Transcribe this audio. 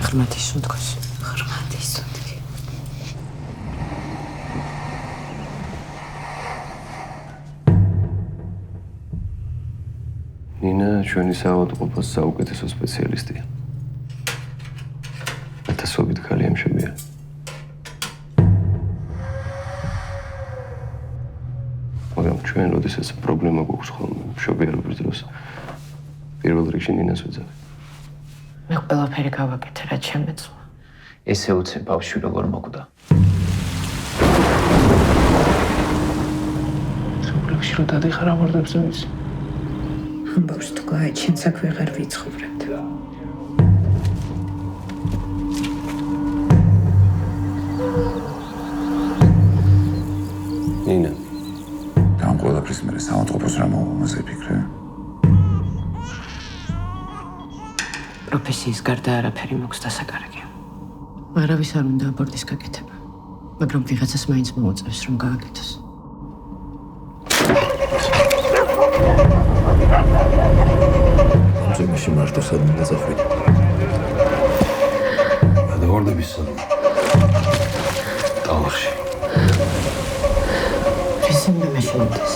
ღრმათი სუნთქოს. ღრმათი სუნთქი. ნინა ჩვენი საავადმყოფოს საუკეთესო სპეციალისტია. ათასობით ქალი ემშებია. მაგრამ ჩვენ როდესაც პრობლემა გვაქვს ხოლმე მშობიარობის დროს პირველ რიგში ნინას ვეძახი. მე ყველაფერი გავაკეთე, რაც შემეძლო. ესე უცებ ბავშვი როგორ მოკვდა. სულ რო დადიხარ ამორდებს ის. ამბავს თუ გააჩენს აქ ვეღარ ვიცხოვრებთ. ნინა ამ ყველაფრის მერე საავადმყოფოს რა მომაზე ფიქრე? პროფესიის გარდა არაფერი მოქვს დასაკარგე. არავის არ უნდა აბორტის გაკეთება, მაგრამ ვიღაცას მაინც მოუწევს რომ გააკეთოს. ამჟამაში მარტო სადმე დაწახვით. გადავარდების სადმე. ტალახში. ისინი მე შემოდეს.